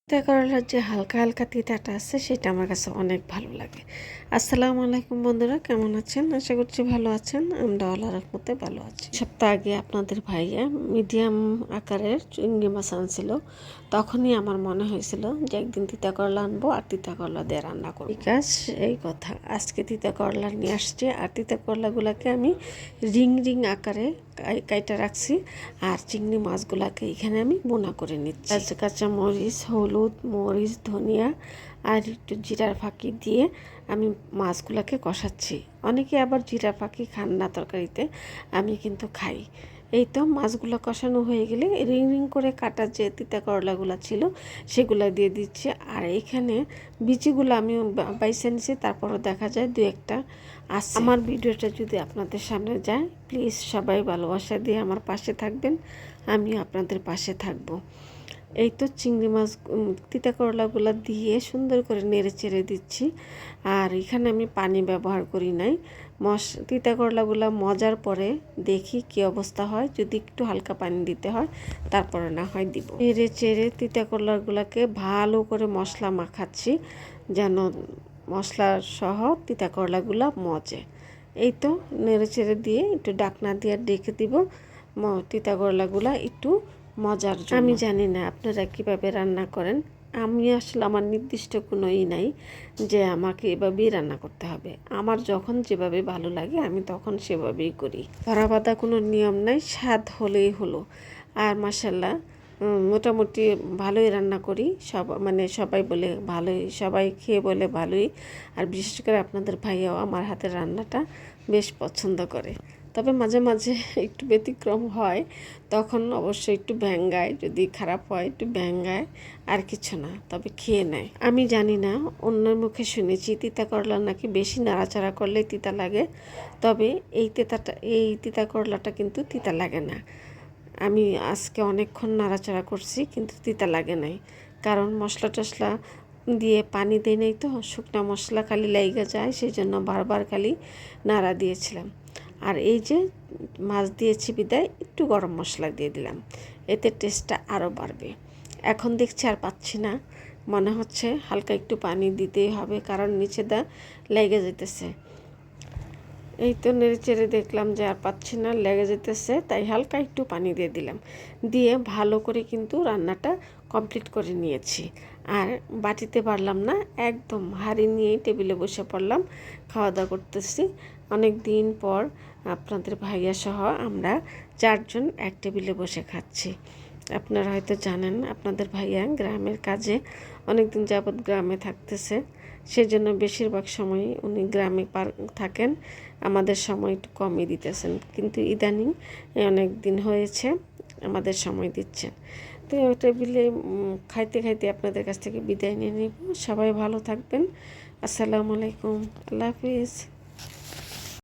তিতা করলার যে হালকা হালকা তিতাটা আছে সেটা আমার কাছে অনেক ভালো লাগে। আসসালামু আলাইকুম বন্ধুরা, কেমন আছেন? আশা করছি ভালো আছেন। আমরা আল্লাহর রহমতে ভালো আছি। সপ্তাহ আগে আপনাদের ভাইয়া মিডিয়াম আকারের চিংড়ি মাছ আনছিল। তখনই আমার মনে হয়েছিল যে একদিন তিতা করলা আনবো আর তিতা করলা দিয়ে রান্না করবো। বিকাশ এই কথা, আজকে তিতা করলা নিয়ে আসছে আর তিতা করলাগুলোকে আমি রিং রিং আকারে কাইটা রাখছি আর চিংড়ি মাছগুলোকে এখানে আমি বোনা করে নিচ্ছি। কাঁচা মরিচ, হলুদ, মরিচ, ধনিয়া আর একটু জিরার ফাঁকি দিয়ে আমি মাছগুলোকে কষাচ্ছি। অনেকে আবার জিরা ফাঁকি খান না তরকারিতে, আমি কিন্তু খাই। এই তো মাছগুলো কষানো হয়ে গেলে রিং রিং করে কাটা যে তিতা করলাগুলো ছিল সেগুলো দিয়ে দিচ্ছি। আর এখানে বিচিগুলো আমি বাইছে নিছি, তারপরও দেখা যায় দু একটা আছে। আমার ভিডিওটা যদি আপনাদের সামনে যায়, প্লিজ সবাই ভালোবাসা দিয়ে আমার পাশে থাকবেন, আমি আপনাদের পাশে থাকবো। এই তো চিংড়ি মাছ তিতা করলাগুলো দিয়ে সুন্দর করে নেড়ে চেড়ে দিচ্ছি। আর এখানে আমি পানি ব্যবহার করি নাই। তিতা করলাগুলো মজার পরে দেখি কি অবস্থা হয়, যদি একটু হালকা পানি দিতে হয় তারপরে না হয় দিব। নেড়ে চেড়ে তিতা করলাগুলোকে ভালো করে মশলা মাখাচ্ছি যেন মশলা সহ তিতা করলাগুলো মজে। এই তো নেড়ে চেড়ে দিয়ে একটু ডাকনা দিয়ে ডেকে দিব তিতা করলাগুলো একটু মজার জন্য। আমি জানি না আপনারা কীভাবে রান্না করেন। আমি আসলে আমার নির্দিষ্ট কোনো নাই যে আমাকে এভাবেই রান্না করতে হবে। আমার যখন যেভাবে ভালো লাগে আমি তখন সেভাবেই করি। ধরা বাঁধা কোনো নিয়ম নাই, স্বাদ হলেই হলো। আর মাশাল্লাহ মোটামুটি ভালোই রান্না করি। সবাই বলে ভালোই, সবাই খেয়ে বলে ভালোই। আর বিশেষ করে আপনাদের ভাইয়াও আমার হাতের রান্নাটা বেশ পছন্দ করে। তবে মাঝে মাঝে একটু ব্যতিক্রম হয়, তখন অবশ্যই একটু ভ্যাঙ্গায়, যদি খারাপ হয় একটু ভ্যাঙ্গায়, আর কিছু না, তবে খেয়ে নেয়। আমি জানি না, অন্যের মুখে শুনেছি তিতা করলা নাকি বেশি নাড়াচাড়া করলে তিতা লাগে, তবে এই তিতা করলাটা কিন্তু তিতা লাগে না। আমি আজকে অনেকক্ষণ নাড়াচাড়া করছি কিন্তু তিতা লাগে নাই, কারণ মশলা টশলা দিয়ে পানি দেয় নাই তো, শুকনো মশলা খালি লাইগা যায়, সেই জন্য বারবার খালি নাড়া দিয়েছিলাম। আর এই যে মাছ দিয়েছি বিদায় একটু গরম মশলা দিয়ে দিলাম, এতে টেস্টটা আরও বাড়বে। এখন দেখছি আর পাচ্ছি না, মনে হচ্ছে হালকা একটু পানি দিতেই হবে, কারণ নিচে লেগে যেতেছে। এই তো নেড়ে চেড়ে দেখলাম যে আর পাচ্ছি না, লেগে যেতেছে, তাই হালকা একটু পানি দিয়ে দিলাম। দিয়ে ভালো করে কিন্তু রান্নাটা কমপ্লিট করে নিয়েছি। আর বাটিতে পারলাম না, একদম হাঁড়ি নিয়েই টেবিলে বসে পড়লাম, খাওয়া দাওয়া করতেছি। অনেক দিন পর আপনাদের ভাইয়া সহ আমরা 4 জন এক টেবিলে বসে খাচ্ছি। আপনারা হয়তো জানেন, আপনাদের ভাইয়া গ্রামের কাজে অনেক দিন যাবৎ গ্রামে থাকতেছে, সেজন্য বেশিরভাগ সময় উনি গ্রামে থাকেন, আমাদের সময় একটু কমই দিতেছেন। কিন্তু ইদানিং অনেক দিন হয়েছে আমাদের সময় দিচ্ছেন। তো টেবিলে খাইতে খাইতে আপনাদের কাছ থেকে বিদায় নিয়ে নিব। সবাই ভালো থাকবেন। আসসালামু আলাইকুম, আল্লাহ হাফিজ।